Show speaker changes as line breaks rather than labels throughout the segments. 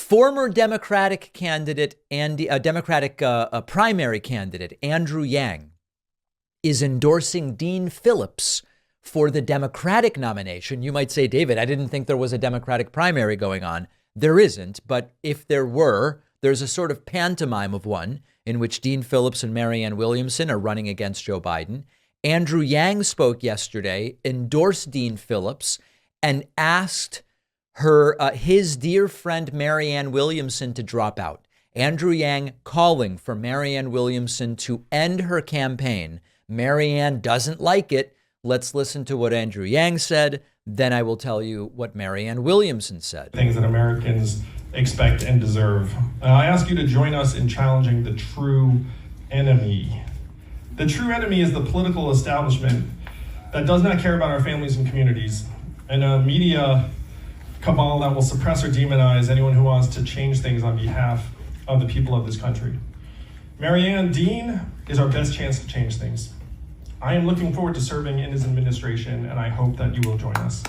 Former Democratic candidate and Democratic primary candidate Andrew Yang is endorsing Dean Phillips for the Democratic nomination. You might say, David, I didn't think there was a Democratic primary going on. There isn't, but if there were, there's a sort of pantomime of one in which Dean Phillips and Marianne Williamson are running against Joe Biden. Andrew Yang spoke yesterday, endorsed Dean Phillips, and asked his dear friend Marianne Williamson to drop out. Andrew Yang calling for Marianne Williamson to end her campaign. Marianne doesn't like it. Let's listen to what Andrew Yang said. Then I will tell you what Marianne Williamson said.
Things that Americans expect and deserve. I ask you to join us in challenging the true enemy. The true enemy is the political establishment that does not care about our families and communities, and a media cabal that will suppress or demonize anyone who wants to change things on behalf of the people of this country. Marianne, Dean is our best chance to change things. I am looking forward to serving in his administration, and I hope that you will join us.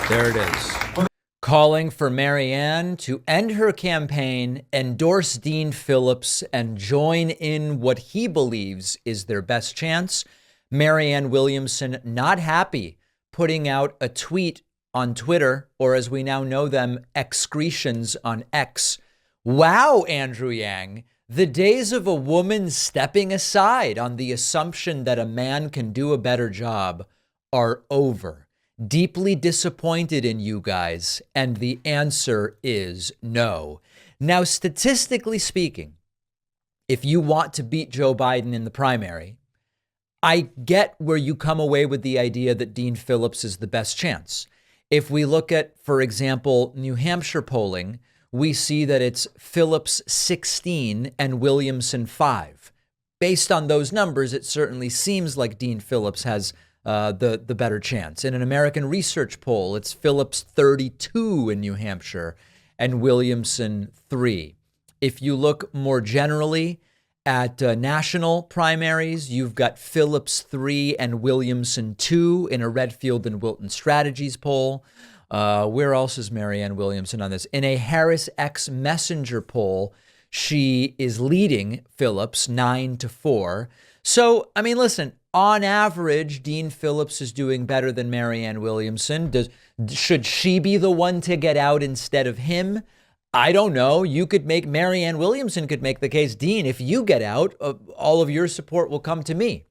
There it is. Calling for Marianne to end her campaign, endorse Dean Phillips, and join in what he believes is their best chance. Marianne Williamson not happy, putting out a tweet on Twitter, or as we now know them, excretions on X. Wow, Andrew Yang, the days of a woman stepping aside on the assumption that a man can do a better job are over. Deeply disappointed in you guys, and the answer is no. Now, statistically speaking, if you want to beat Joe Biden in the primary, I get where you come away with the idea that Dean Phillips is the best chance. If we look at, for example, New Hampshire polling, we see that it's Phillips 16 and Williamson 5. Based on those numbers, it certainly seems like Dean Phillips has the better chance. In an American research poll, it's Phillips 32 in New Hampshire and Williamson 3. If you look more generally at national primaries, you've got Phillips 3 and Williamson 2 in a Redfield and Wilton Strategies poll. Where else is Marianne Williamson on this? In a Harris X Messenger poll, she is leading Phillips 9-4. So, I mean, listen, on average, Dean Phillips is doing better than Marianne Williamson. Should she be the one to get out instead of him? I don't know. Marianne Williamson could make the case, Dean, if you get out, all of your support will come to me.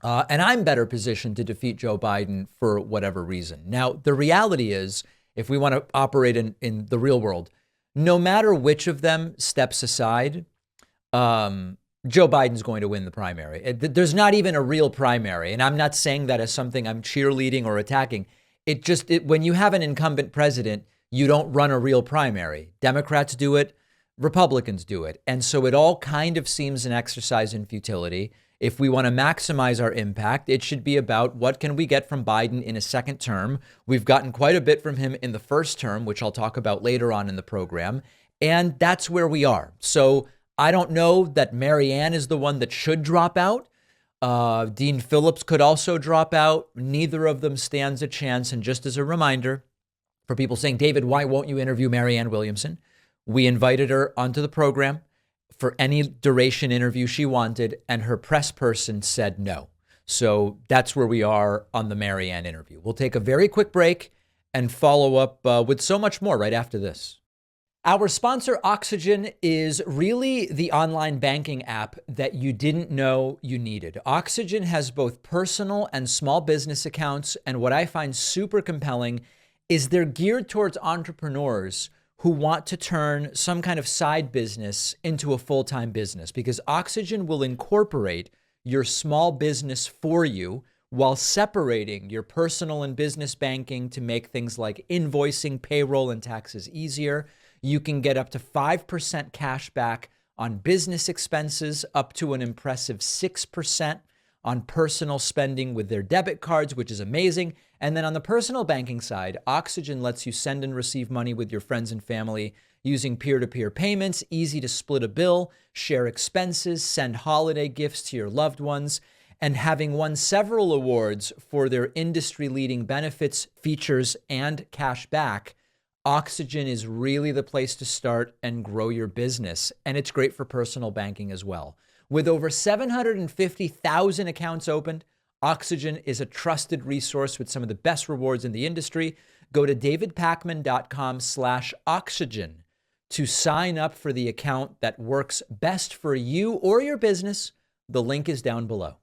And I'm better positioned to defeat Joe Biden for whatever reason. Now, the reality is, if we want to operate in the real world, no matter which of them steps aside, Joe Biden's going to win the primary. There's not even a real primary. And I'm not saying that as something I'm cheerleading or attacking. When you have an incumbent president, you don't run a real primary. Democrats do it. Republicans do it. And so it all kind of seems an exercise in futility. If we want to maximize our impact, it should be about what can we get from Biden in a second term. We've gotten quite a bit from him in the first term, which I'll talk about later on in the program. And that's where we are. So I don't know that Marianne is the one that should drop out. Dean Phillips could also drop out. Neither of them stands a chance. And just as a reminder for people saying, David, why won't you interview Marianne Williamson? We invited her onto the program for any duration interview she wanted, and her press person said no. So that's where we are on the Marianne interview. We'll take a very quick break and follow up with so much more right after this. Our sponsor, Oxygen, is really the online banking app that you didn't know you needed. Oxygen has both personal and small business accounts, and what I find super compelling is they're geared towards entrepreneurs who want to turn some kind of side business into a full-time business, because Oxygen will incorporate your small business for you while separating your personal and business banking to make things like invoicing, payroll, and taxes easier. You can get up to 5% cash back on business expenses, up to an impressive 6% on personal spending with their debit cards, which is amazing. And then on the personal banking side, Oxygen lets you send and receive money with your friends and family using peer-to-peer payments, easy to split a bill, share expenses, send holiday gifts to your loved ones. And having won several awards for their industry-leading benefits, features, and cash back, Oxygen is really the place to start and grow your business. And it's great for personal banking as well. With over 750,000 accounts opened, Oxygen is a trusted resource with some of the best rewards in the industry. Go to davidpakman.com/oxygen to sign up for the account that works best for you or your business. The link is down below.